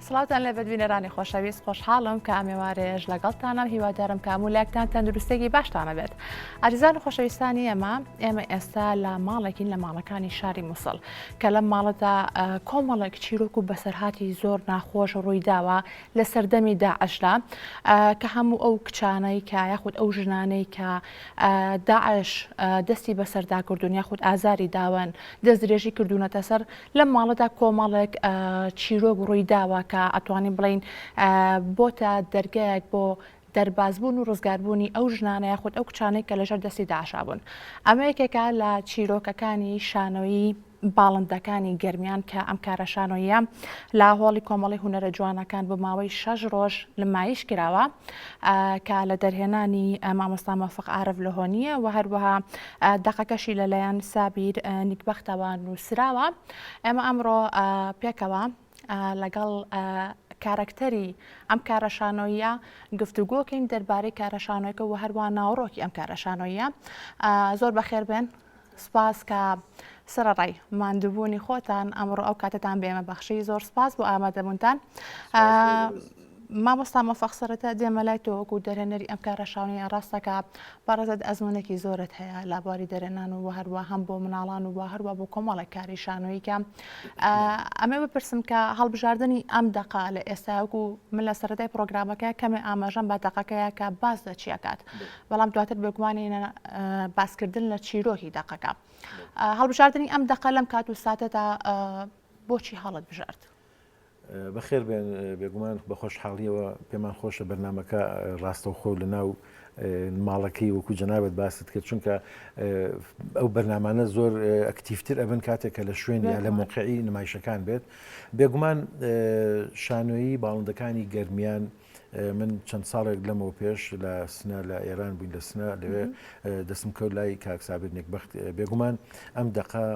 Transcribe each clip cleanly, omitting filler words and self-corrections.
سڵاتان لە بەدبینەرانی خۆشەویست خۆشحاڵم کە ئەمێوارێژ لەگەڵتانم هیوادارم کە هەموو تەندروستێکی باشتانە بێت. ئازیزان و خۆشەویستانی ئێمە ئێستا لە ماڵێکین لە ماڵەکانی شاری مووسڵ کە لەم ماڵەدا کۆمەڵێک چیرۆک و بەسەرهاتی زۆر ناخۆش ڕوویداوە لە سەردەمی داعشدا کە هەموو ئەو کچانەی کە یاخود ئەو ژنانەی کە داعش دەستی بەسەردا کردوون یاخود ئازاری داوەن دەست درێژی کردوونەتە سەر لەم ماڵەدا کۆمەڵێک چیرۆک ڕوویداوە کە ئەتوانین بڵین بۆتە دەرگایەک بۆ دەربازبوون و ڕزگاربوونی ئەو ژنانە یاخود ئەو کچانەی کە لەژەر دەستی داعشا بوون. ئەمە یەکێکە لە چیرۆکەکانی شانۆیی باڵندەکانی گەرمیان کە ئەم کارە شانۆیە لە هۆڵی کۆمەڵی هونەرە جوانەکان بۆ ماوەی 6 ڕۆژ نمایش کراوە کە لە دەرهێنانی مامۆستا مەوفق عارف لە هۆنیە و هەروەها دەقەکەشی لەلایەن سابیر نیکبەختەوە نووسراوە. ئێمە ئەمڕۆ پێکەوە لەگەڵ کارکتەری ئەم کارەشانۆیە گفتوگۆکەین دەربارەی کارەشانۆیەکە و هەروە ناوڕۆکی ئەم کارەشانۆیە. زۆر بەخێر بێن، سپاس کە سەرڕای ماندووبوونی خۆتان ئەمڕۆ ئەو کاتتان بێمە بەخشی زۆر سپاس بۆ ئامادەبوونتان. مامۆستا مەوفق سەرەتا دێمە لای تۆ وەکو دەرهێنەری ئەم کارەشانۆیە ڕاستەکە بەڕێزت ئەزمونێکی زۆرت هەیە لە بواری دەرهێنان و هەروە هەم بۆ مناڵان و هەروە بۆ کۆمەڵێک کاری شانۆییکە. ئەمێ بپرسم کە هەڵبژاردننی ئەم دەقا لە ئێستا وەکو من لە سەرەتای پرۆگرامەکە کەمێ ئاماژەم بە دەقەکەیە کە باز لە چیەکات، بەڵام دواتر بێگومانینە باسکردن لە چیرۆکی دەقەکە. هەڵبژاردننی ئەم دەقە لەم کات و ساتەدا بۆچی هەڵت بژارد؟ بەخێر بێن، بێگومان بە خۆشحاڵیەوە پێمان خۆشە بەرنمەکە ڕاستەوخۆ لە ناو ماڵەکەی وەکو جەنابەت باست کرد، چونکە ئەو بەرنامانە زۆر ئەکتیفتر ئەبن کاتێکە لە شوێن یا لە موقعی نمایشەکان بێت. بێگومان شانۆیی باڵندەکانی گەرمیان من چەند ساڵێک لەمەوە پێش لە سنە لە ئێران بووین، لە سنە لەوێ دەستم کەوت لای کاکسابێت نێکبەخت. بێگومان ئەم دەقا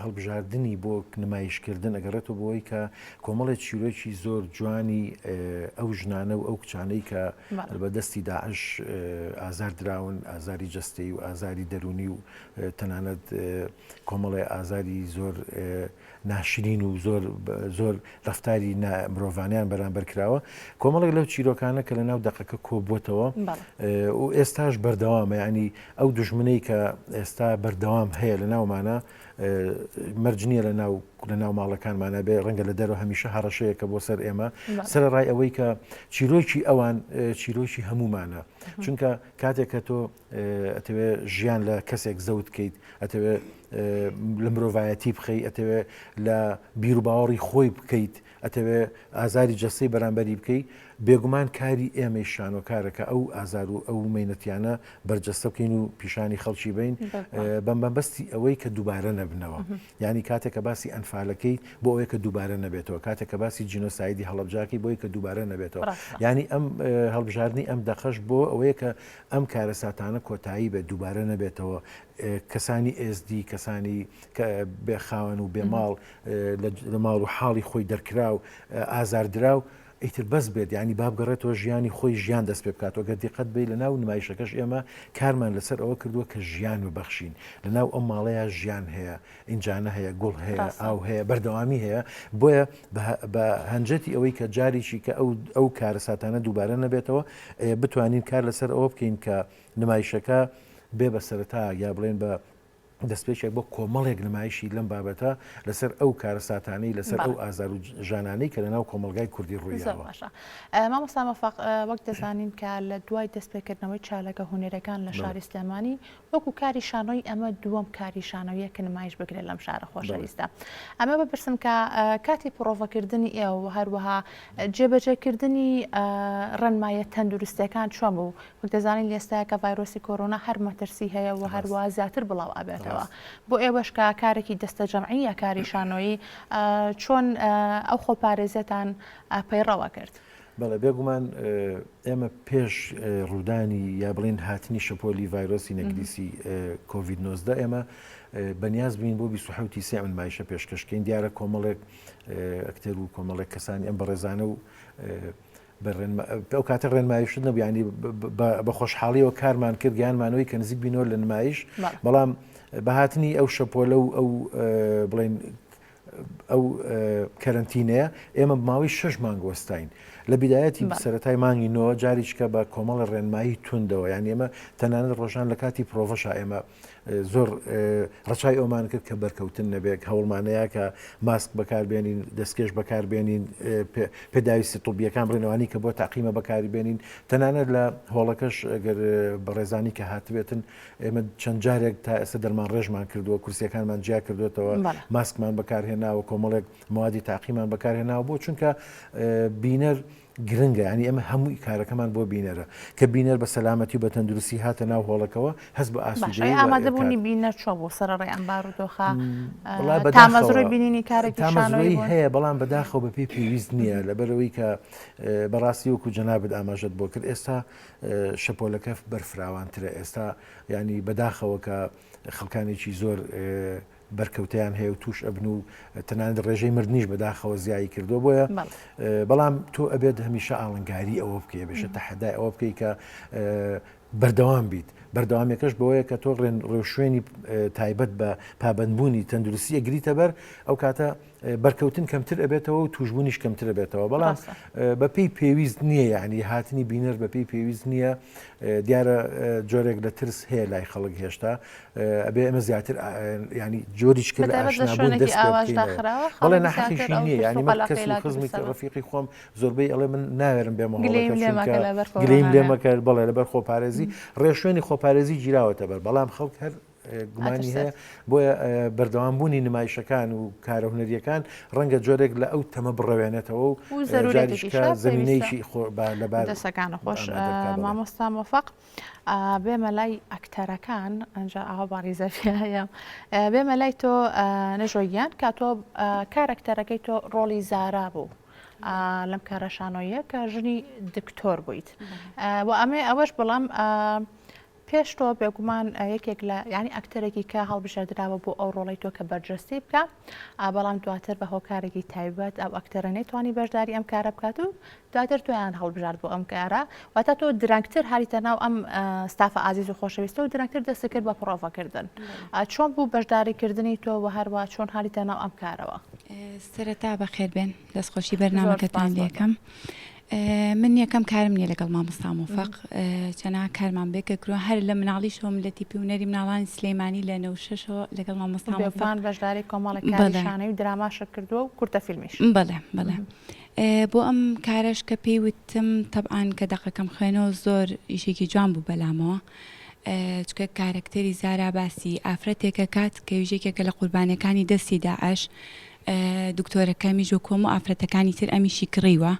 هەڵبژاردننی بۆ نمایشکردن ئەگەڕێتەوە بۆی کە کۆمەڵێک چیرۆکی زۆر جوانی ئەو ژنانە و ئەو کچانەی کە بەدەستی داعش ئازار دراون، ئازاری جەستەیی و ئازاری دەرونی و تەنانەت کۆمەڵێ ئازاری زۆر ناشرین و زۆر ڕفتاری مرۆڤانیان بەرامبەر کراوە. کۆمەڵێک لەو چیرۆکانە کە لە ناو دەقەکە کۆبووتەوە و ئێستاش بەردەوامە، ینی ئەو دوژمنەی کە ئێستا بەردەوام هەیە لە ناومانە مەرجنیە لە ناو ماڵەکانمانە بێ، ڕەنگە لە دەرەوە هەمیشە هەڕەشەیەکە بۆ سەر ئێمە سەرڕای ئەوەی کە چیرۆکی ئەوان چیرۆکی هەمومانە. چونکە کاتێک کە تۆ ئەتەوێ ژیان لە کەسێک زەوت بکەیت، ئەتەوێ لە مرۆڤایەتی بخەیت، ئەتەوێ لە بیر و باوەڕی خۆی بکەیت، ئەتەوێ ئازاری جەستەی بەرامبەری بکەیت، بێگومان کاری ئێمەی شانۆکارەکە ئەو ئازار و ئەو مینەتیانە بەرجەستە بکەین و پیشانی خەڵکی بین بەمبەستی ئەوەی کە دووبارە نەبنەوە. یعنی کاتێککە باسی ئەنفالەکەی بۆ ئەوەی کە دووبارە نەبێتەوە، کاتێککە باسی جینۆسایدی هەڵەبجاکی بۆی کە دووبارە نەبێتەوە. یعنی ئەم هەڵبژاردننی ئەم دەقەش بۆ ئەوەیە کە ئەم کارە ساتانە کۆتایی بێت، دووبارە نەبێتەوە. کەسانی ئSD، کەسانی بێخاوەن و بێماڵ لە ماڵ و حاڵی خۆی دەرکرا و ئازاردراو ئیتر بەس بێت، ینی بابگەڕێتەوە ژیانی خۆی ژیان دەست پێ بکاتەوە. گە دیقەت بێ لە ناو نمایشەکەش ئێمە کارمان لەسەر ئەوە کردووە کە ژیان ببەخشین. لە ناو ئەم ماڵەیە ژیان هەیە، ئینجانە هەیە، گوڵ هەیە، ئاو هەیە، بەردەوامی هەیە. بۆیە بە هەنجەتی ئەوەی کە جاریشی کە ئەو کارە ساتانە دووبارە نەبێتەوە بتوانین کار لەسەر ئەوە بکەین کە نمایشەکە بێ بە سەرەتا یا بڵێن بە دەستپێچێک بۆ کۆمەڵێک نمایشی لەم بابەتە لەسەر ئەو کارە ساتانەی لەسەر ئەو ئازار و ژانانەی کە لە ناو کۆمەلگای کوردی ڕوویداوە. مامۆستا مەوفق، وەک دەزانین کە لە دوای دەستپێکردنەوەی چالەکە هونەرەکان لە شاری سلێمانی وەکو کاری شانۆی ئەمە دووەم کاری شانۆیە کە نمایش بگرێت لەم شارە خۆشەویستە. ئەمە بپرسم کە کاتی پرۆڤەکردنی ئێوە هەروەها جێبەجێکردنی ڕەنمایە تەندروستەکان چۆن بوو؟ وەک دەزانین لێستاە کە ڤایرۆسی کۆرۆنا هەر مەترسی هەیە و هەروە زیاتر بڵاو ئابێت. بۆ ئێوەش کە کارێکی دەستە جەمعیە کاری شانۆیی چۆن ئەو خۆپارێزێتان پەیڕەوە کرد؟ بەڵێ بێگومان ئێمە پێش ڕوودانی یا بڵێن هاتنی شەپۆلی ڤایرۆسی نەگریسی کۆڤید-19 ئێمە بەنیاز بووین بۆ 27 سێ نمایشە پێشکەشکەین. دیارە کۆمەڵێک ئەکتەر و کۆمەڵێک کەسانی ئەم بەڕێزانە و ئەو کاتە ڕێنمایشت نەبوو، ینی بە خۆشحاڵیەوە کارمان کرد گیانمانەوەی کە نزیک بینەوە لە نمایش. بەڵام بەهاتنی ئەو شەپۆلە و ئەو بڵێن ئەو کەرنتینەیە ئێمە بماوەی 6 مانگ وەستاین لە بیدایەتی سەرەتای مانگی نۆ جاریچکە بە کۆمەڵە ڕێنمایی توندەوە یعنی ئێمە تەنانەت ڕۆژان لە کاتی پرۆڤەشە ئێمە زۆر ڕەچای ئەومان کرد کە بەرکەوتن نەبێت هەوڵمانەیە کە ماسک بەکاربێنین دەستکێش بەکاربێنین پێداویستی تووبیەکان بڕێنەوەی کە بۆ تاقیمە بەکاربێنین تەنانەت لە هۆڵەکەش ئەگەر بەڕێزانی کە هاتبێتن ئێمە چەند جارێک تا ئێستا دەرمان ڕێژمان کردووە کورسیەکانمان جیا کردوێتەوە ماسکمان بەکارهێناوە کۆمەڵێک موادی تاقیمان بەکارهێناوە بۆ چونکە بینەر گرنگە ینی ئەمە هەمووی کارەکەمان بۆ بینەرە کە بینەر بە سەلامەتی و بە تەندروستی هاتە ناو هۆڵەکەەوە هەست بە ئاسوودەیی ئامادەبوونی بینەر چۆ بۆ سەرڕێ ئەمبار و دۆخە تامەزڕۆی بینینی کارێکی تامەزڕۆی هەیە بەڵام بەداخەوە بە پێی پێویست نییە لەبەرەوەی کە بەڕاستی وەکو جەنابەت ئاماژەت بۆ کرد ئێستا شەپۆلەکە بەرفراوانترە ئێستا ینی بەداخەوە کە خەڵکانێکی زۆر بەرکەوتیان هەیە و توش ئەبن و تەنانەت ڕێژەی مردنیش بەداخەوە زیایی کردو بۆیە بەڵام تۆ ئەبێت هەمیشە ئاڵنگاری ئەوە بکەیە بێشە تەحەدای ئەوە بکەی کە بەردەوام بیت بەردەوامیەکەش بەوەیە کە تۆ ڕێوشوێنی تایبەت بە پابندبوونی تەندروستی ئەگریتە بەر ئەو کاتە بەرکەوتن کەمتر ئەبێتەوە و توژبوونیش کەمتر ئەبێتەوە بەڵام بەپێی پێویست نییە یعنی هاتنی بینەر بەپێی پێویست نییە دیارە جۆرێک لە ترس هەیە لای خەڵک هێشتا ئەبێ ئەمە زیاتر ینی جۆریشکە لە ئاشنابوون دەست بەڵێ نەحەقیشی نییە ینی من کەس و خزمی ڕەفیقی خۆم زۆربەی ئەڵێ من ناوێرم بێمە گلەیم لێ مەکە بەڵێ لەبەر خۆپارێزی ڕێشوێنی خۆپارێزی گیراوەتە بەر بەڵام خەڵک هەر گومانی هەیە بۆیە بەردەوامبوونی نمایشەکان و کارە هونەریەکان ڕەنگە جۆرێک لە ئەو تەمە بڕەوێنێتەوە و زمینەیەکی لەبار دەستەکانە خۆش مامۆستا مۆفەق بێمە لای ئەکتەرەکان ئەنجا ئاوا باریزەفیایە بێمە لای تۆ نەژۆیان کە تۆ کارەکتەرەکەی تۆ ڕۆڵی زارا بوو لەم کارەشانۆیە کە ژنی دکتۆر بوویت بۆ ئەمێ ئەوەش بەڵام پێش تۆ بێگومان یەکێک لە ینی ئەکتەرێکی کە هەڵبژێردراوە بۆ ئەو ڕۆڵی تۆ کە بەرجەستی بکە بەڵام دواتر بە هۆکارێکی تایبەت ئەو ئەکتەرە نەیتوانی بەشداری ئەم کارە بکات و دواتر تۆیان هەڵبژارد بۆ ئەم کارە واتە تۆ درەنگتر هەریتە ناو ئەم ستافە ئازیز و خۆشەویستە و درەنگتر دەستی کرد بە پرۆڤەکردن چۆن بوو بەشداریکردنی تۆ و هەروە چۆن هەریتە ناو ئەم کارەوە سەرەتا بەخێر بێن دەستخۆشی بەرنامەکەتان لێکەم من یەکەم کارم نییە لەگەڵ مامۆستا مۆفەق چەنا کارمان بێ کە کرۆ هەر لە مناڵی شۆم لە تیپی هونەری مناڵانی سلەیمانی لە 96ەوە لەگەڵ مامۆستا مۆفەق بەشداری کۆمەڵی کاریشانەی و دراماشە کردووە و کورتە فیلمیش بەڵێ بۆ ئەم کارش کە پێی وتم تەبعاان کە دەقەکەم خوێنەوە زۆر ئیشێکی جوان بوو بەلامەوە چکە کارکتەری زارا باسی ئافرەتێکە کات کە ویژێکێکە لە قوربانەکانی دەستی داعش دکتۆرەکەمی ژۆ کۆم و ئافرەتەکانی تر ئەمیشی کڕیوە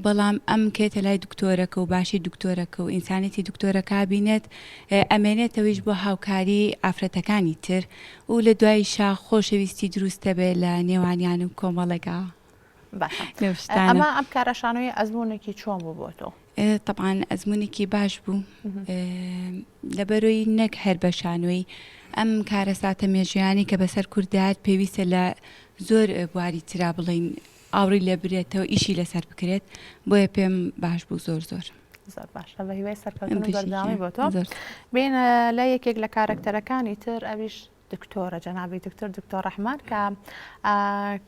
بەڵام ئەم کێتە لای دکتۆرەکە و باشی دکتۆرەکە و ئینسانێتی دکتۆرەکە بینێت ئەمێنێتەوەیش بۆ هاوکاری ئافرەتەکانی تر و لە دوای شا خۆشەویستی دروستە بێ لە نێوانیان و کۆمەڵەکە ئەمە ئەم کارەشانەوەی ئەزمونێکی چۆن بوو بۆ تۆ طبعاً ئەزمونێکی باش بوو لەبەرۆی نەک هەر بەشانۆی ئەم کارە ساتە مێژیانی کە بەسەر کوردات پێویستە لە زۆر بواری ترا بڵین ئاوری لێ برێتەوە ئیشی لەسەر بکرێت بۆیە پێم باش بوو زۆر زۆر باشە بە هیوای سەرکەوتن و بەردەوامی بۆ تۆ بێنە لە یەکێک لە کارەکتەرەکانی تر ئەویش دکتۆرە جەنابی دکتۆر ڕەحمان کە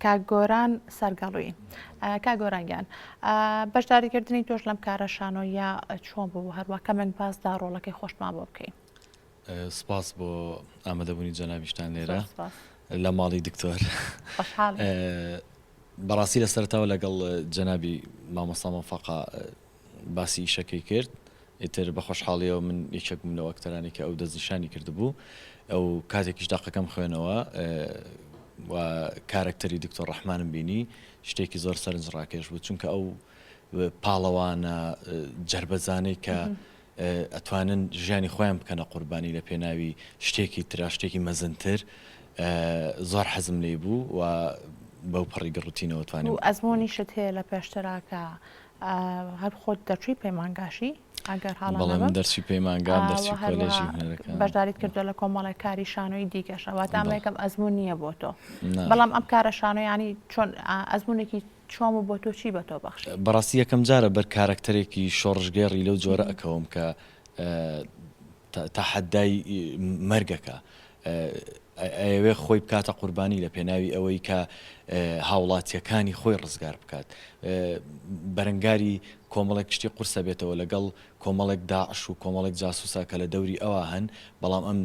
کاگۆران سەرگەڵووی کاگۆرانگیان بەشداریکردنی تۆش لەم کارەشانۆیە چۆن بوو هەروە کەمێک باسدا ڕۆڵەکەی خۆشمان بۆ بکەین سپاس بۆ ئامادەبوونی جەنابیشتان لێرە لە ماڵی دکتۆر بەڕاستی لە سەرتاوە لەگەڵ جەنابی مامۆستا مۆفەقا باسی ئیشەکەی کرد ئیتر بە خۆشحاڵیەوە من یەکێک بووم لەو ئەکتەرانی کە ئەو دەستنیشانی کردبوو ئەو کاتێکیش داقەکەم خوێنەوە و کارکتەری دکتۆر ڕەحمانم بینی شتێکی زۆر سەرنجڕاکێش بوو چونکە ئەو پاڵەوانە جەربەزانەی کە ئەتوانن ژیانی خۆیان بکەنە قوربانی لە پێناوی شتێکی ترا شتێکی مەزنتر زۆر حەزم لێ بوو و بەو پەڕی گەڕوتینەوە توانێت و ئەزمۆنی شت هەیە لە پێشتراکە هەر خۆت دەچووی پەیمانگاشی ئەگەر هاڵ دەرسی پەیمانگام دەرسی کۆلێژی هونەرەکان بەشداریت کردو لە کۆمەڵی کاری شانۆی دیکەشەوە تا ئەمەیەکەم ئەزمون نییە بۆ تۆ بەڵام ئەم کارە شانۆیانی چۆن ئەزمونێکی چۆم و بۆ تۆ چی بە تۆ بەخشی بەڕاستی یەکەم جارە بەر کارکتەرێکی شۆڕژگەڕی لەو جۆرە ئەکەوم کە تا حەدای مەرگەکە ئەوێ خۆی بکاتە قوربانی لە پێناوی ئەوەی کە هاوڵاتیەکانی خۆی ڕزگار بکات بەرەنگاری کۆمەڵێک شتی قورسە بێتەوە لەگەڵ کۆمەڵێک داعش و کۆمەڵێک جاسووسا کە لە دەوری ئەوە هەن بەڵام ئەم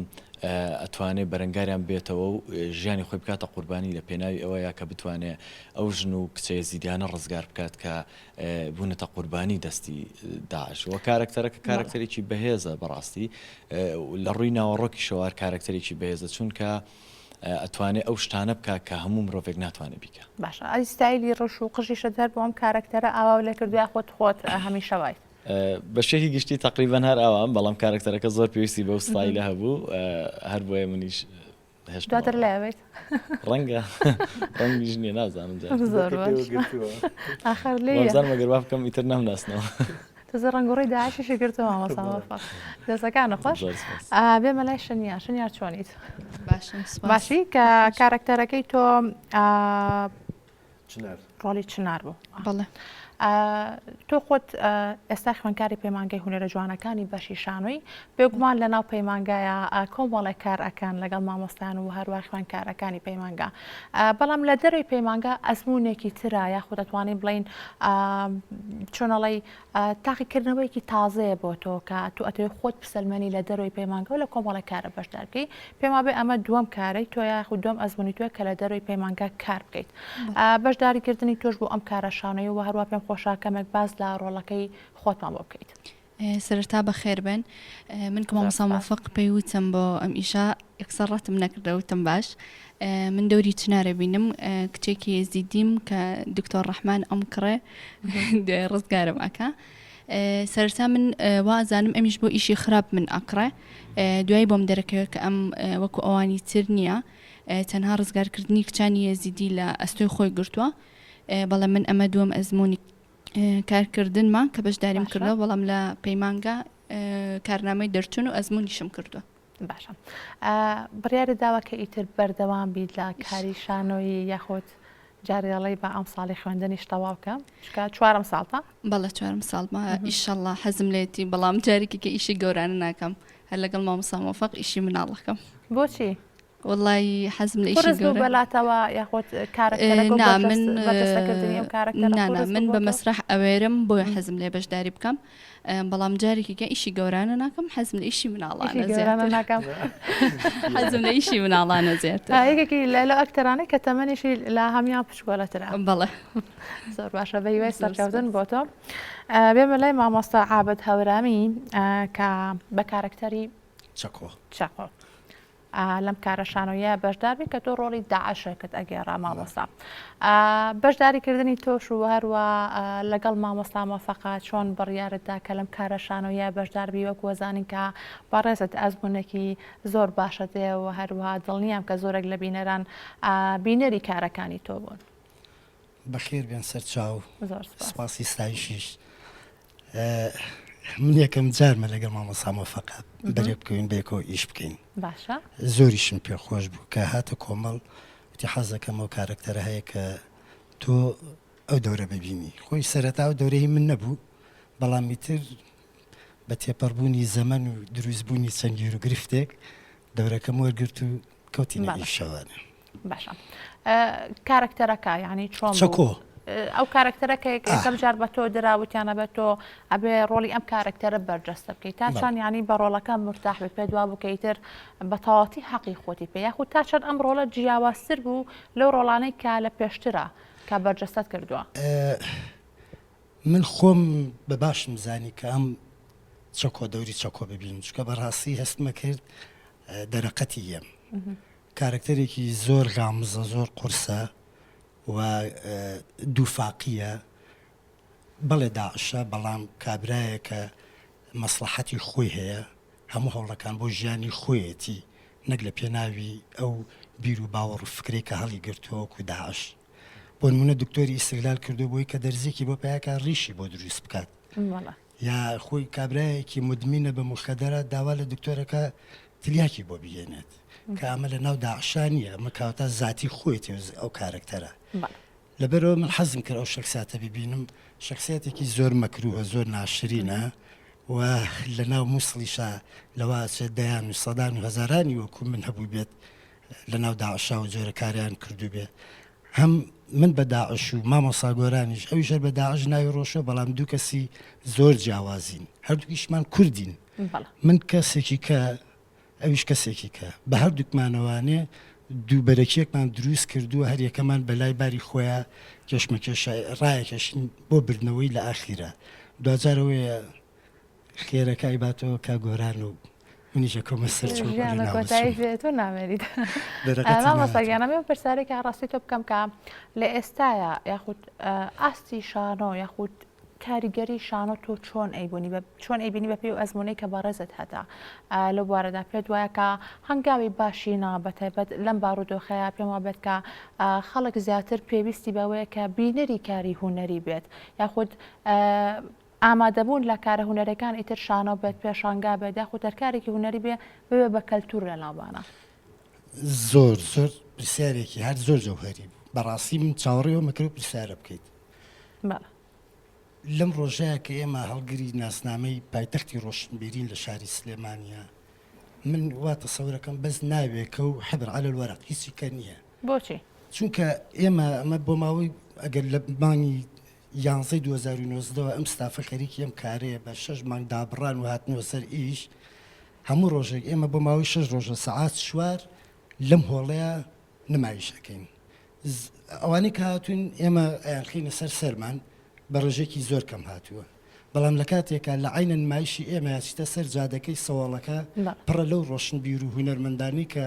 ئەتوانێت بەرەنگاریان بێتەوە و ژیانی خۆی بکاتە قوربانی لە پێناوی ئەوەیە کە بتوانێت ئەو ژن و کچەیە زیدیانە ڕزگار بکات کە بوونەتە قوربانی دەستی داعش وە کارکتەرەکە کارکتەرێکی بەهێزە بەڕاستی لە ڕووی ناوەڕۆکی شەوار کارکتەرێکی بەهێزە چونکە ئەتوانێت ئەو شتانە بکە کە هەموو مرۆڤێک ناتوانێت بیکە باشە ئەی ستایلی ڕەش و قژیشە دەر بۆ ئەم کارکتەرە ئاوا لێ کردووە خۆت هەمیشەوای بەشێکی گشتی تقریبان هەر ئەوان بەڵام کارکتەرەکە زۆر پێویستی بەو ستایلە هەبوو هەر بۆیە منیش دواتر لەوێت ڕەنگە ڕەنگیش نییە نازانم زۆر ئاخر لێ مەگەر وا بکەم ئیتر نامناسنەوە تازە ڕنگۆڕی داعشیشی گرتەوە مەساوەفە دەستەکانە خۆش بێمە لای شنیار چۆنیت باشی کە کارکتەرەکەی تۆ ڕۆلی چنار بوو بەڵێ تۆ خۆت ئێستا خوێنکاری پەیمانگای هونەرە جوانەکانی بەشی شانۆی بێگومان لە ناو پەیمانگایە کۆمەڵێک کار ئەکەن لەگەڵ مامۆستان و هەروە خوێنکارەکانی پەیمانگا بەڵام لە دەروی پەیمانگا ئەزمونێکی ترە یاخود دەتوانین بڵین چۆنەڵی تاقیکردنەوەیکی تازەیە بۆ تۆ کە تو ئەتەوێت خۆت پسەلمەنی لە دەروی پەیمانگا و لە کۆمەڵێک کارە بەشدار بکەی پێما بێ ئەمە دووەم کارەی تۆ یاخود دووەم ئەزمونی توێ کە لە دەروی پەیمانگا کار بکەیت بەشداریکردنی تۆش بۆ ئەم کارە شانۆی و هەروە پێم خۆشە کەمێک باز لە ڕۆڵەکەی خۆتمان بۆ بکەیت. سەرەتا بەخێر بن من کە مامۆستا موفق پێی وتم بۆ ئەم ئیشە یەکسەڕەتم نەکردەوتم باش من دەوری چنارە بینم کچێکی ێزیدیم کە دکتۆر ڕەحمان ئەم کڕێ ڕزگارم ئەکا سەرەتا من وازانم ئەمیش بۆ ئیشی خراپ من ئەکڕێ دوای بۆم دەرەکەوێت کە ئەم وەکو ئەوانی تر نییە تەنها ڕزگارکردنی کچانی ێزیدی لە ئەستۆی خۆی گرتووە بەڵام من ئەمە دووەم ئەزمموی کارکردنمان کە بەشداریم کردەوە بەڵام لە پەیمانگا کارنامەی دەرچوون و ئەزممونیشم کردووە باشە بڕیارە داوە کە ئیتر بەردەوام بیت لە کاری شانۆی یاخۆت جارێڵی بە ئەم ساڵی خوێندنیش تەواو بکە چکە 4 ساڵتە بەڵە 4 ساڵمە ئیشەڵڵا حەزم لێتی بەڵام جارێکی کە ئیشی گەورانە ناکەم هەر لەگەڵ مامۆستا موفق ئیشی مناڵەکەم بۆچی؟ والله حەزم لە ئیشی گەورە بەلاتەوە یاخۆت من بە مەسرح ئەوێرم بۆی حەزم لێ بەشداری بکەم بەڵام جارێکی کە ئیشی گەورانە ناکەم حەزم لە ئیشی مناڵانە ناکەم حەزم لە ئیشی مناڵانە زیاتر یەکێکی لە ئەکتەرانەی کە تەمەنیشی لە هەمیان پشکۆلەترە بەڵێ زۆر باشە بە هیوای سەرکەوتن بۆ تۆ بێمە لای مامۆستا عابد هەورامی کە بە کارکتەری چاکۆ لەم کارە شانۆیە بەشداربی کە تۆ ڕۆڵی داعشەکەت ئەگەێڕا مامۆستا بەشداریکردنی تۆش و هەروە لەگەڵ مامۆستا مۆفەقا چۆن بڕیارتدا کە لەم کارە شانۆیە بەشداربی وەک وەزانین کە بەڕێزت ئەزمونێکی زۆر باشە دێ و هەروە دڵنیام کە زۆرێک لە بینەران بینەری کارەکانی تۆ بوون بەخێر بێن سەر چاو زۆر سپاسی ستایشیش من یەکەم جارمە لەگەڵ مامۆستا مۆفەقا بەرێ بکەین بێکەوە ئیش بکەین باشە زۆریشم پێخۆش بوو کە هاتە کۆمەڵ وتی حەزەکەمەوە کارکتەرە هەیە کە تۆ ئەو دەورە ببینی خۆی سەرەتا و دەورەی من نەبوو بەڵامی تر بە تێپەڕبوونی زەمەن و دروستبوونی چەند گیر و گرفتێک دەورەکەم وەرگرت و کەوتینە ئیشەوانە باشە کارکتەرەکە یعنی چۆن چەکۆ ئەو کارکتەرە کە یەکەم جار بە تۆ دراوتیانە بە تۆ ئەبێ ڕۆڵی ئەم کارکتەرە بەرجەستە بکەیت تا چەند ینی بە ڕۆڵەکە مرتاح بێت پێ دوا بکەیتر بە تەواوەتی حەقی خۆتی پێ یاخود تا چەند ئەم ڕۆڵە جیاوازتر بوو لەو ڕۆڵانەی کە لە پێشترە کە بەرجەستت کردووە من خۆم بە باشم زانی کە ئەم چەکۆ دەوری چەکۆ ببین چکە بەڕاستی هەستمە کرد دەرەقەتی یەم کارکتەرێکی زۆر غامزە زۆر قورسە و دووفاقیە بەڵێ داعشە بەڵام کابرایە کە مەسلحەتی خۆی هەیە هەموو هەوڵەکان بۆ ژیانی خۆیەتی نەک لە پێناوی ئەو بیر و باوەڕ و فکرێک کە هەڵی گرتووەکو داعش بۆ نمونە دکتۆری ئیستیغلال کردو بۆی کە دەرزێکی بۆ پیاکە ڕیشی بۆ دروست بکات یا خۆی کابرایەکی مدمینە بە مخەدەرە داوا لە دکتۆرەکە تلیاکی بۆ بگێنێت کە ئەمە لە ناو داعشانیە ئەمە کاوتا زاتی خۆیەتی ئەو کارکتەرە لەبەرەوە من حەزم کرد ئەو شخصیاتە ببینم شخصیاتێکی زۆر مەکروهە زۆر ناشرینە و لە ناو مووسڵیشە لەوە دەیان و سەدان و هەزارانی وەکو من هەبوو بێت لە ناو داعشا و جۆرە کاریان کردو بێ هەم من بە داعش و مامۆسا گۆرانیش ئەویشە بە داعش ناوی ڕۆشە بەڵام دوو کەسی زۆر جیاوازین هەردووکیشمان کوردین من کەسێکی کە ئەویش کەسێکی کە بە هەردووکمانەوانێ دووبەرەکیەکمان دروست کردووە هەر یەکەمان بەلای باری خۆیان کێشمەکێش ڕایەکەشین بۆ بردنەوەی لە ئاخیرە دوجارەوەی خێرەکەی باتەوە کا گۆران و منیشە کۆمە سەر تۆ نامێنیت مامۆستاگیانەمێ پرسیارێکی ڕاستی تۆ بکەم کە لە ئێستاە یاخود ئاستی شانۆ یاخود کاریگەری شانۆ تۆ چۆن ئەیبینی بە پێی و ئەزمونەی کە بەڕێزت هەتا لە بوارەدا پێت وایە کە هەنگاوی باشینە بەتایبەت لەم بارودۆخەیە پێم وابێت کە خەڵک زیاتر پێویستی بەوەیە کە بینەری کاری هوەری بێت یاخود ئامادەبوون لە کارە هوەرەکان ئیتر شانۆ بێت پێشانگا بێت یاخود دەرکارێکی هوەری بێ بێ بە کەلتور لە ناوبانە زۆر زۆر پرسیارێکی هەر زۆر جەوهەری بوو بەڕاستی من چاوەڕێەوە مەکرد پرسیارە بکەیت لەم ڕۆژەیە کە ئێمە هەڵگری ناسنامەی پایتەختی ڕۆشنبیرین لە شاری سلێمانیە من وا تەسەورەکەم بەس ناوێکە و حەبر عەلە الوەرەق هیچی کە نییە بۆچی چونکە ئێمە ئەمە بۆ ماوەی ئەگەر لە مانگی 2019 ئەم ستافە خەریکی ئەم کارەیە بە 6 مانگ دابڕان و هاتنەوە سەر ئیش هەموو ڕۆژێک ئێمە بۆ ماوەی 6 ڕۆژە سەعات چوار لەم هۆڵەیە نمایشەکەین ئەوانەی کە هاتوون ئێمە ئەیانخینە سەرمان بە ڕێژێکی زۆر کەم هاتووە بەڵام لە کاتێکە لە عینە نمایشی ئێمە یاچیتە سەر جادەکەی سەواڵەکە پڕە لەو ڕۆشنبیر و هونەرمەندانی کە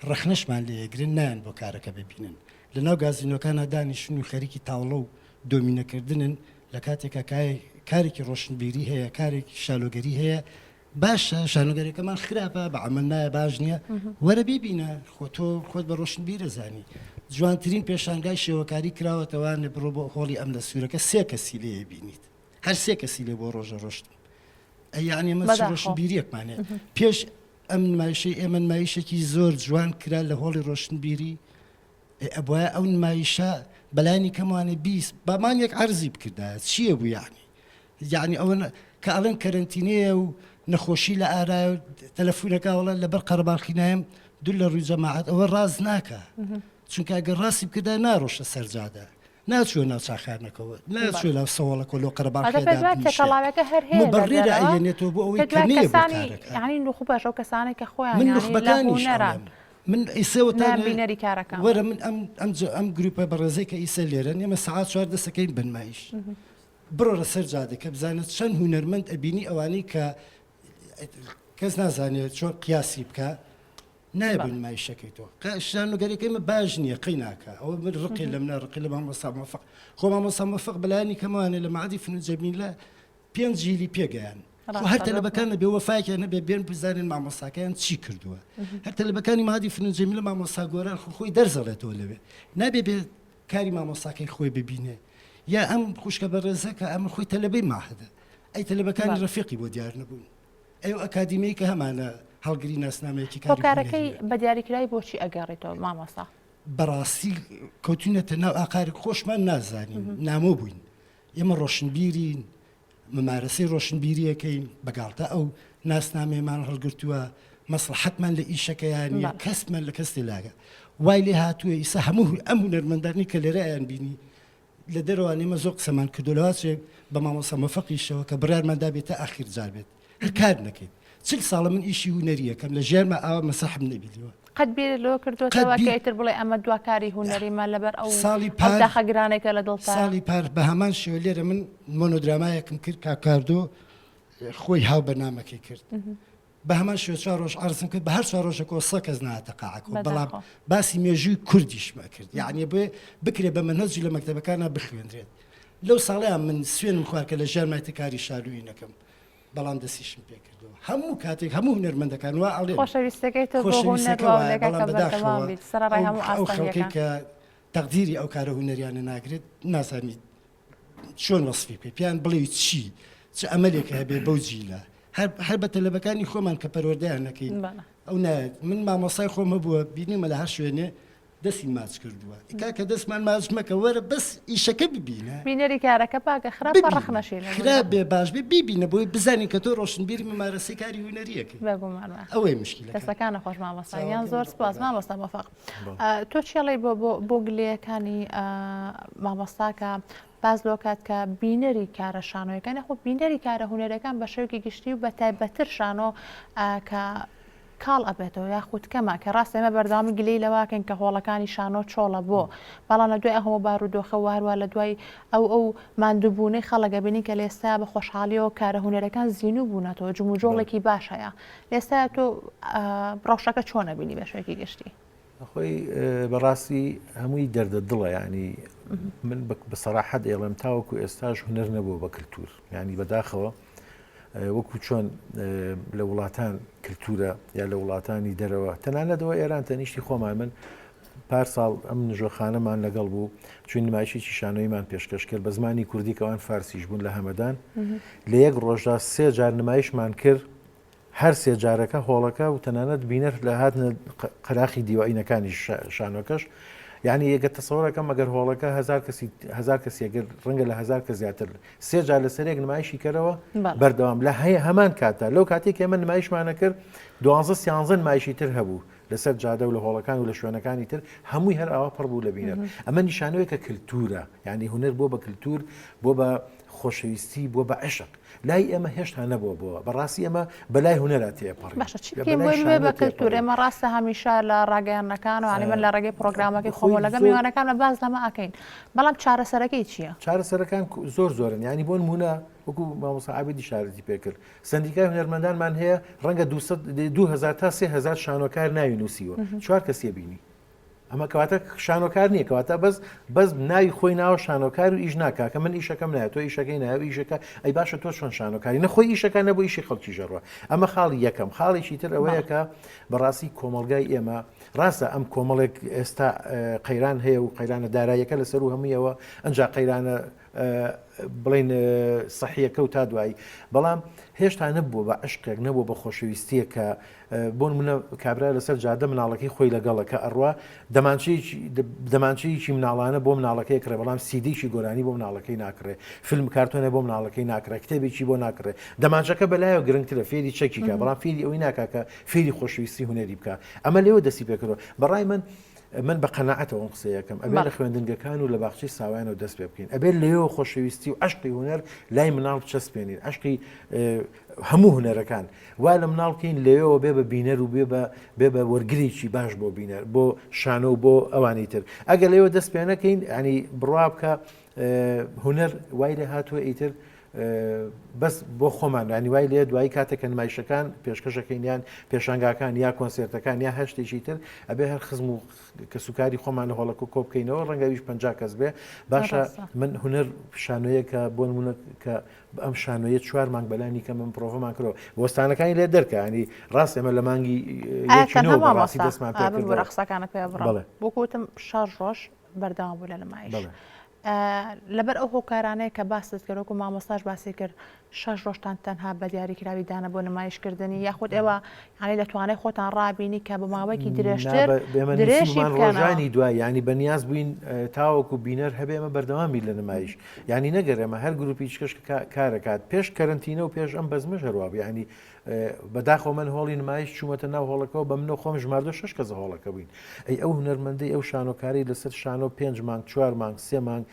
ڕەخنەشمان لێگرن نیان بۆ کارەکە ببینن لە ناو گازینۆکانە دانیشتن و خەریکی تاوڵە و دۆمینەکردنن لە کاتێکە کارێکی ڕۆشنبیری هەیە کارێکی شالۆگەری هەیە باشە شانۆگەریەکەمان خراپە بە عمل نایە باش نییە وەرە بیبینە تۆ خۆت بە ڕۆشنبیرە زانی جوانترین پێشانگای شێوەکاری کراوەتەوانە بڕۆ بۆ هۆڵی ئەم لە سوورەکە 3 کەسی لێ بینیت هەر 3 کەسی لێ بۆ ڕۆژە ڕۆشتن ئەیانی ئەمە ڕۆشنبیریەکمانێ پێش ئەم نمایشەی ئێمە نمایشێکی زۆر جوان کرا لە هۆڵی ڕۆشنبیری ئەبواە ئەو نمایشە بەلانی کەموانێ 20 بەمانێک عەرزی بکردا چییە بوو یعنی ئەوە کە ئەڵەن کەرنتینەیە و نەخۆشی لە ئارای و تەلەفونەکەوەڵە لەبەر قەرەباڵخینایم دوو لە ڕووی جەماعەت ئەوە ڕاز ناکە چونکە ئەگەر ڕاستی بکردا ناڕۆشە سەرجادە ناچوە ناو چاخانەکەەوە ناچوێ لەو سەوڵەکە لۆ قەرەباڵخێداڵەوەکە هەر بەڕێرە ئەێنێتەوە بۆ ئەوەی ینی نخ بەش ئەو کەسانێک کە خۆیان من نخبەکانی من ئیسەوەبینەری کارەکە وەرە من ئەم گروپە بەڕێزەی کە ئیسە لێرن ئێمە سەعات 4 دەسەکەین بنمایش بڕۆرە سەر جادەکە بزانێت چەند هونەرمەند ئەبینی ئەوانەی کە کەس نازانێت چۆن قیاسی بکە نایە بۆ نمایشەکەی تۆ شانۆگەریەکەی باش نییە قەی ناکە ئەوە من ڕقی لە منە ڕقی لە مامۆستا مەوفەق خۆ مامۆستا مەوفەق بەلایانی کەموانێ لە معادی فنون جەمیلە 5 جیلی پێگەیان هەر تەلەبەکانە بێ وەفایەکیان نەبێ بێن بزانێن مامۆستاکەیان چی کردووە هەر تەلەبەکانی معادی فنون جەمیلە مامۆستا گۆران خۆی دەرزەڵێتەوە لەوێ نابێ بێ کاری مامۆستاکەی خۆی ببینێ یا ئەم خوشکە بەڕێزەکە ئەمە خۆی تەلەبەی ماهەدە ئەی تەلەبەکانی ڕەفیقی بۆ دیار نەبوون ئەو ئەکادیمی کە هەمانە هەڵگری ناسنامەیەکی کارەکەی بە دیاریکرای بۆچی ئەگەڕێتەوە مامۆستا بەڕاستی کەوتونەتە ناو ئاقارێک خۆشمان نازانین نامۆ بووین ئێمە ڕۆشنبیرین ممارەسەی ڕۆشنبیریەکەین بەگاڵتە ئەو ناسنامەیەمان هەڵگرتووە مەسلحەتمان لە ئیشەکەیانە کەسمان لە کەستی لاگە وای لێ هاتووە ئیسا هەموو ئەم هونەرمەندانی کە لێرەیان بینی لە دەرەوە ئێمە زۆر قسەمان کردوڵاواتێک بە مامۆستا مەوفەقیشەوە کە بڕارماندا بێتە ئاخیر جار بێت هەر کار نەکەیت 40 ساڵە من ئیشی هونەریەکەم لە ژێرمە ئاوا مەسەحم نەبییەوە قەت بیر لۆ کردوەوە کەیتر بڵێ ئەمە دواکاری هونەریمان لەبەر ئەو داخەگرانێکە لە دڵ ساڵی پار بە هەمان شێوە لێرە من مۆنۆدرامایەکم کرد کاکاردۆ خۆی هاو بەنامەکەی کرد بە هەمان شێوە 4 ڕۆژ عەرزم کرد بە هەر 4 ڕۆژێکەوە 100 کەس نهاتە قاعەکەوە بەڵام باسی مێژووی کوردیشمە کرد یعنی بێ بکرێ بە منهەجی لە مەکتەبەکانە بخوێنرێت لەو ساڵیان من سوێنم خوارد کە لە ژێرمای کاری شارویی نەکەم بەڵام دەستیشم پێ کردەوە هەموو کاتێک هەموو هونەرمەندەکان وا ئەڵێ خۆشەویستەکەی تۆ ئەو خەڵکی کە تەقدیری ئەو کارە هونەریانە ناگرێت نازانیت چۆن وەسفی پێ پیان بڵێ چی چ ئەمەلێکە هەبێ بەو جیلە هەر بە تەلەبەکانی خۆمان کە پەروەردەیان نەکەین ئەو نایەت من مامۆسای خۆمە بووە بینیمە لە هەر شوێنێ دەستی ماچ کردووە کاکە دەستمان ماچ مەکە وەرە بەس ئیشەکە ببینە بینەری کارەکە باگە خراپ ڕخ نەشیل خراپ بێ باش بێ بیبینە بۆی بزانین کە تۆ ڕۆشنبیری مەمارەسی کاری هوەریەکە بێگومانە ئەوەی مشکلە دەستەکانە خۆش مامۆستاییان زۆر سپاس مامۆستا مەفەق تۆ چێڵی بۆ گلەکانی مامۆستاکە باز لۆکات کە بینەری کارە شانۆیەکان خۆ بینەری کارە هوەرەکان بە شێوکی گشتی و بە تایبەتر شانۆ کە کاڵ ئەبێتەوە یاخود کەمە کە ڕاست ئێمە بەرداوامی گلەی لەواکەین کە هۆڵەکانی شانۆ چۆڵە بۆ بەڵام لە دوای ئەهەمە بارودۆخە وهروە لە دوای ئەو ماندووبوونەی خەڵەکە بینی کە لێستا بە خۆشحاڵیەوە کارە هوەرەکان زیینوو بوونەتەوە جموجۆڵێکی باش هەیە لێستا تۆ ڕەوشەکە چۆنە بینی بە شوێکی گشتی خۆی بەڕاستی هەمووی دەردە دڵە ینی من بەسەراحەت ئێڵم تاوەکو ئێستاش هوەر نەبوو بە کللتور ینی بەداخەوە وەکو چۆن لە وڵاتان کللتورە یا لە وڵاتانی دەرەوە تەنانەتەوە ئێران تەنیشتی خۆمان من پارساڵ ئەم نژۆخانەمان لەگەڵ بوو چون نمایشێکی شانۆیمان پێشکەش کرد بە زمانی کوردی کەوان فارسیش بوون لە هەمەدان لە یەک ڕۆژدا 3 جار نمایشمان کرد هەر 3 جارەکە هۆڵەکە و تەنانەت بینەر لە هاتنە قەراخی دیوائینەکانی شانۆکەش یعنی یەگە تەسەوەرەکەم ئەگەر هۆڵەکە 1000 کەسێگەر ڕەنگە لە 1000 کە زیاتر 3 جار لەسەرێک نمایشی کەرەوە بەردەوام لە هەمان کاتە لەو کاتێک ئێمە نمایشمانە کرد 12 نمایشی تر هەبوو لەسەر جادە و لە هۆڵەکان و لە شوێنەکانی تر هەمووی هەر ئاوا پڕ بوو لە بینەر ئەمە نیشانەوەیکە کللتورە یعنی هوەر بۆ بە کللتور بۆ بە خۆشەویستی بۆ بە عشق لای ئێمە هێشتا نەبووە بۆەوە بەڕاستی ئەمە بەلای هوەرە تێپەڕ باشە بە کللتور ئێمە ڕاستە هەمیشە لە ڕاگەیانەکان و علی من لە ڕێگەی پرۆگرامەکەی خۆمە لەگە میوانەکان لە باز لەمە ئەکەین بەڵام چارەسەرەکەی چییە؟ چارەسەرەکان زۆرن ینی بۆ نمونە وەکو مامۆستا عابدی شارەتی پێکرد سندیکای هونەرمەندانمان هەیە ڕەنگە 2000 تا 3000 شانۆکار ناوی نووسیوە 4 کەسێ بینی ئەمە کەواتە شانۆکار نییە کەواتە بەس ناوی خۆی ناوە شانۆکار و ئیش ناکا کە من ئیشەکەم نایە تۆ ئیشەکەی نایە ئیشەکە ئەی باشە تۆ چۆن شانۆکاری نەخۆی ئیشەکە نەبوو ئیشی خەڵکی ژەڕوە ئەمە خاڵی یەکەم خاڵێکی تر ئەوەیە کە بەڕاستی کۆمەلگای ئێمە ڕاستە ئەم کۆمەڵێک ئێستا قەیران هەیە و قەیرانە داراییەکە لەسەر و هەموویەوە ئەنجا قەیرانە بڵین سەحیەکە و تا دوایی بەڵام هێشتا نەبووە بە عشقێک نەبوو بە خۆشەویستیە کە بۆ منە کابرا لەسەر جادە مناڵەکەی خۆی لەگەڵەکە ئەڕوا دەمانچەیەکی مناڵانە بۆ مناڵەکەی کرێ بەڵام سیدیشی گۆرانی بۆ مناڵەکەی ناکرێ فیلم کارتۆنە بۆ مناڵەکەی ناکرێت کتێبێکی بۆ ناکرێت دەمانچەکە بەلایەوە گرنگترە فێری چەکیکە بەڵام فێری ئەوەی ناکاکە فێری خۆشەویستی هوەری بکە ئەمە لێوە دەستی پێکردەوە بەڕای من بە قەناعەتەوە قسەیەکەم ئەبێ لە خوێندنگەکان و لە باخچەی ساوایانەوە دەست پێ بکەین ئەبێ لێەوە خۆشەویستی و عشقی هوەر لای مناڵ چەسپێنین عشقی هەموو هوەرەکان وا لە مناڵکەین لێەوە بێ بە بینەر و بێ بە وەرگریکی باش بۆ بینەر بۆ شانە و بۆ ئەوانی تر ئەگەر لێەوە دەست پێ نەکەین ینی بڕوا بکە هوەر وای لێ هاتووە ئیتر بەس بۆ خۆمان ینی وای لێ دوایی کاتێکە نمایشەکان پێشکەشەکەینیان پێشانگاکان یا کۆنسرتەکان یا هەشتێکی تر ئەبێ هەر خزم و کە سوکاری خۆمان لە هۆڵەکە کۆ بکەینەوە ڕەنگەویش 50 کەس بێ باشە من هوەر شانۆیەکە بۆ نمونە کە ئەم شانۆیە 4 مانگ بەلانی کە من پرۆڤمان کردەوە بۆستانەکانی لێ دەرکە ینی ڕاست ئێمە لە مانگی ڕاستی دەستمان پێ قسەکانە پێ بڕ بۆکوتم 6 ڕۆژ بەردەوام بوو لە نمایش لەبەر ئەو هۆکارانەیە کە باست کردوەکو مامۆستاش باسی کرد 6 ڕۆژتان تەنها بە دیاریکراوی دانە بۆ نمایشکردنی یاخود ئێوە ینی دەتوانێت خۆتان ڕابینی کە بە ماوەیەکی درێژتر درێژمان ڕۆژانی دوای ینی بەنیاز بووین تاوەکو بینەر هەبێ ئەمە بەردەوامی لە نمایش ینی نەگەرێمە هەر گروپی چکەش کارەکات پێش کەرنتینە و پێش ئەم بەزمە هەروە ینی بەداخۆ من هۆڵی نمایش چوومەتە ناو هۆڵەکەەوە بە منە خۆم ژماردە 6 کەس هۆڵەکە بووین ئەی ئەو هوەرمەندەی ئەو شانۆکاری لەسەر شانۆ 5 مانگ 4 مانگ 3 مانگ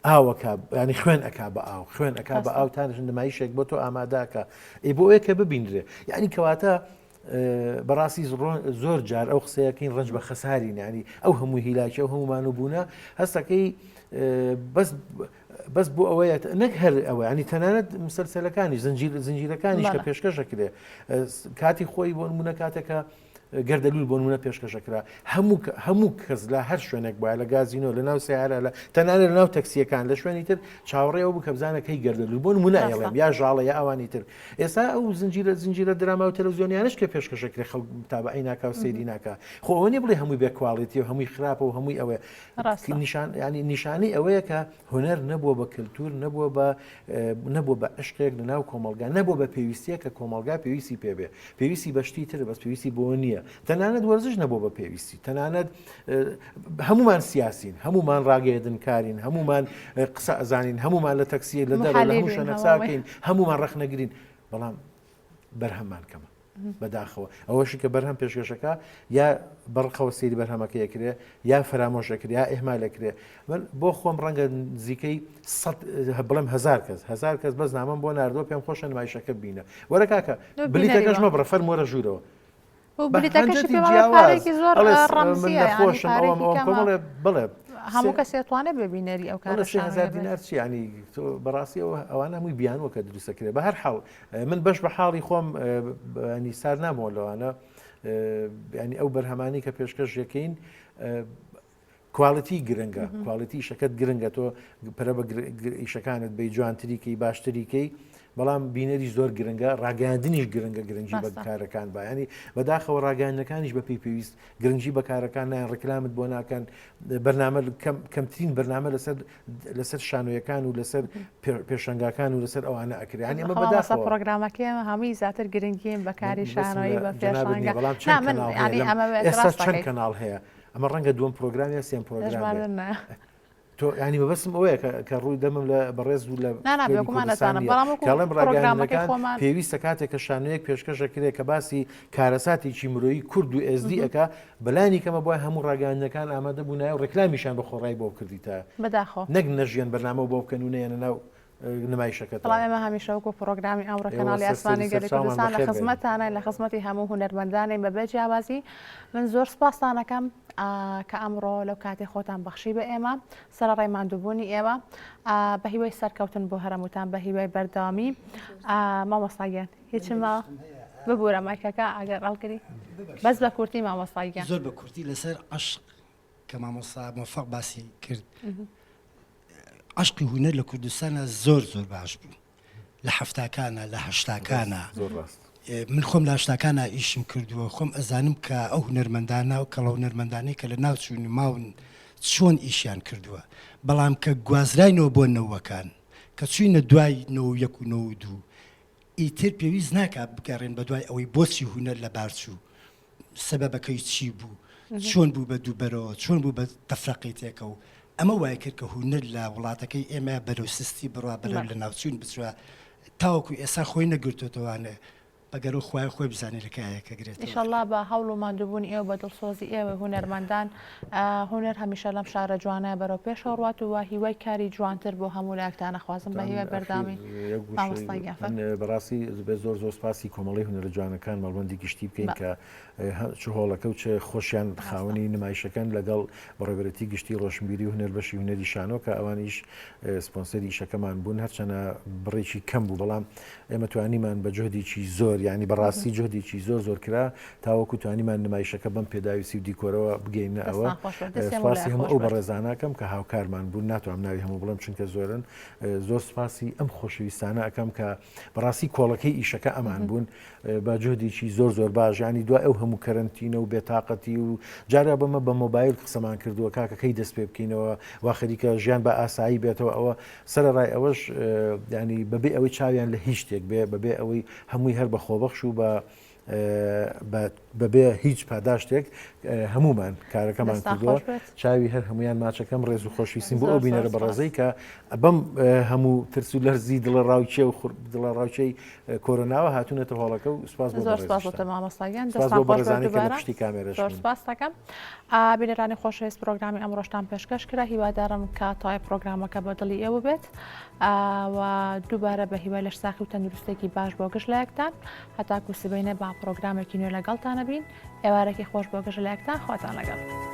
ئاوەکە ینی خوێن ئەک بە ئاو خوێن ئەک بە ئاو تانشن نمایشێک بۆ تۆ ئاماداکە ئەی بۆ ئەوەیە کە ببینرێ یعنی کەواتە بەڕاستی زۆر جار ئەو قسەیەکەین ڕنج بە خەسارین ینی ئەو هەموو هیلاکی ئەو هەمومان و بوونە هەستەکەی بەس بۆ ئەوەیە نەک هەر ئەوە ینی تەنانەت مسلسلەکانی زنجیرەکانیش کە پێشکەشەکرێ کاتی خۆی بۆ نمونە کاتێکە گەردەلوول بۆ نمونە پێشکەشەکرا هەموو کەس لە هەر شوێنێک وایە لە گازینۆ لە ناو سیارە لە تەنانە لە ناو تەکسیەکان لە شوێنی تر چاوەڕێەوە بوو کە بزانەکەی گەردەلوول بۆ نمونە ئێڵێم یا ژاڵە یا ئەوانی تر ئێستا ئەو زنجیرە دراما و تەلەڤیزیۆنیانش کە پێشکەشەکرێ خەڵک تابعی ناکا و سەیری ناکا خۆ ئەوە نیە بڵێ هەمووی بێ کواڵیتی و هەمووی خراپە و هەمووی ئەوێ ینی نیشانەی ئەوەیە کە هوەر نەبووە بە کللتور نەبووە بە عشقێک لە ناو کۆمەلگا نەبووە بە پێویستیە کە کۆمەلگا پێویستی پێبێ پێویستی بەشتی تر بەس پێویستی بۆ نییە نییە تەنانەت وەرزش نەبوو بە پێویستی تەنانەت هەمومان سیاسین هەمومان ڕاگەیەدنکارین هەمومان قسە ئەزانین هەمومان لە تەکسیە لە دەر لە هەموو شوێنەقساکەین هەمومان ڕەخنەگرین بەڵام بەرهەممان کەمە بەداخەوە ئەوەشی کە بەرهەم پێشکەشەکە یا بەڕقەوە سێری بەرهەمەکە یەکرێ یا فرامۆشەکرێ یا ئێحمالەکرێ من بۆ خۆم ڕەنگە نزیکەی بڵێم هزار کەس بەس نامەم بۆ ناردەوە پێم خۆشە نمایشەکە بینە وەرە کاکە بلیتەکەش مەبڕە فەرمووەرە ژوورەوە نەخۆشم ئەوڵێ بڵێ هەموو کەس دەتوانێت ببینەری ئەو کارە 3000 دینار چی ینی بەڕاستی ئەوانە هەمووی بیانوە کە دروستەکرێت بە هەر حاڵ من بەش بە حاڵی خۆم ینی سار نامەوە لەوانە ینی ئەو بەرهەمانی کە پێشکەش یەکەین کواڵەتی گرنگە کواڵەتی ئیشەکەت گرنگە تۆ پرە بە ئیشەکانت بەی جوانتریکەی باشتریکەی بەڵام بینەری زۆر گرنگە ڕاگەاندنیش گرنگە گرنگی بە کارەکان بەیانی بەداخەوە ڕاگەاندنەکانیش بە پێی پێویست گرنگی بە کارەکان نایان ڕکلامت بۆ ناکەن بەرنامە کەمترین بەرنامە لەسەر شانۆیەکان و لەسەر پێشەنگاکان و لەسەر ئەوانە ئەکرێ ینی ئەمە بەداخەوە پرۆگرامەکە هەمووی زیاتر گرنگیم بە کاری شانۆیی بە پێشەنگا بەڵام ئێستا چەند کەناڵ هەیە ئەمە ڕەنگە دووەم پرۆگرامی سێم پرۆگرام تۆ ینی بەبستم ئەوەیە کە ڕووی دەمم لە بەڕێز و لە کاڵم ڕاگەانەکان پێویستە کاتێک کە شانۆیەک پێشکەشەکرێت کە باسی کارەساتێکی مرۆیی کورد و ئSD ئەکا بەلانی کەمە بۆی هەموو ڕاگەانەکان ئامادە بوونایە و ڕێکلامیشان بە خۆڕای بۆ کردیتە بەداخۆ نەک نەژیان بەرنامە بۆ بکەن و نێنە ناو نمایشەکەت بەڵام ئێمە هەمیشەوەکو پرۆگرامی ئەمڕۆ کەناڵی ئاسمانی گەلی کوردستان لە خزمەتانە لە خزمەتی هەموو هونەرمەندانین بەبێ جیاوازی من زۆر سپاسان دەکەم کە ئەمڕۆ لەو کاتی خۆتان بەخشی بە ئێمە سەرڕای ماندووبوونی ئێوە بە هیوای سەرکەوتن بۆ هەرەموتان بە هیوای بەردەوامی مامۆستاگیان هیچمە ببوورە مایکەکە ئەگەر ڕاڵکردی بەس بە کورتی مامۆستاگیان زۆر بە کورتی لەسەر عشق کە مامۆستا مۆفەق باسی کرد عشقی هونەر لە کوردستانە زۆر باش بوو لە هەفتاکانە لە هەشتاکانە من خۆم لە هەشتاکانە ئیشم کردووە خۆم ئەزانم کە ئەو هونەرمەندانە و کەڵە هونەرمەندانەی کە لە ناوچوونی ماون چۆن ئیشیان کردووە بەڵام کە گوازراینەوە بۆ نەوەکان کە چوینە دوای 91 و 92 ئیتر پێویست ناکات بگەڕێن بە دوای ئەوەی بۆچی هونەر لە بارچوو سەبەبەکەی چی بوو چۆن بوو بە دووبەرەوە چۆن بوو بە تەفرەقیتێکە و ئەمە وای کرد کە هونەر لە وڵاتەکەی ئێمە بەرەو سستی بڕوا بەرەو لە ناوچوون بچوە تاوەکو ئێستا خۆی نەگرتوێتەوانێ بەگەرە خۆی بزانێت لەکایەکە گرێت ئینشەڵڵا بە هەوڵ و ماندووبوونی ئێوە بە دڵسۆزی ئێوە هونەرمەندان هونەر هەمیشە لەم شارە جوانە بەرەو پێشەوە ڕوات و هیوای کاری جوانتر بۆ هەموو لایەکتانە خوازم بە هیوای بەردامی بەڕاستی بە زۆر سپاسی کۆمەڵی هونەرە جوانەکان مەڵبەندی گشتی بکەین کە چ هۆڵەکە و چه خۆشیان خاوەنی نمایشەکەن لەگەڵ بەڕێوەبەرەتی گشتی ڕۆشنبیری و هونەر بەشی هونەری شانۆ کە ئەوانیش سپۆنسەری ئیشەکەمان بوون هەرچەنە بڕێکی کەم بوو بەڵام ئێمە توانیمان بە جهدێکی زۆر ینی بەڕاستی جهدێکی زۆر کرا تاوەکو توانیمان نمایشەکە بەم پێداویستی و دیکۆرەوە بگەینە ئەوە سپاسی هەموو ئەو بەڕێزانەکەم کە هاوکارمان بوون ناتوانم ناوی هەموو بڵم چونکە زۆرن زۆر سپاسی ئەم خۆشەویستانە ئەەکەم کە بەڕاستی کۆڵەکەی ئیشەکە ئەمان بوون بە جهدێکی زۆر باش ینی دوای ئەو هەموو کەرنتینە و بێتاقەتی و جارا بەمە بە مۆبایل قسەمان کردووە کاکەکەی دەست پێ بکەینەوە وا خەریکە ژیان بە ئاسایی بێتەوە ئەوە سەرڕای ئەوەش ینی بەبێ ئەوەی چاویان لە هیچ شتێک بەبێ ئەوەی هەمووی هەر بە خۆبەخش و بەبێ هیچ پاداشتێک هەمومان کارەکەمان کردووە چاوی هەر هەمویان ماچەکەم ڕێز و خۆشویستیم بۆ ئەو بینەرە بەڕێزەی کە بەم هەموو ترس و لەرزی دڵە ڕاوچێ و دڵە ڕاوچەی کۆرۆناوە هاتوونەتە هۆڵەکە و سپاس بۆ مامۆستاگیان پشتی کامێرەش سپاس دەکەم بینەرانی خۆشەویست پرۆگرامی ئەمڕۆشتان پێشکەش کرا هیوادارم کە تای پرۆگرامەکە بە دڵی ئێوە بێت و دووبارە بە هیوای لەش ساخی و تەندروستێکی باش بۆ گەشت لایەکتان هەتاکو سبەینە با پرۆگرامێکی نوێ لەگەڵتانە بین ئێوارێکی خۆش بۆ گەشت لایەکتان خواتان لەگەڵ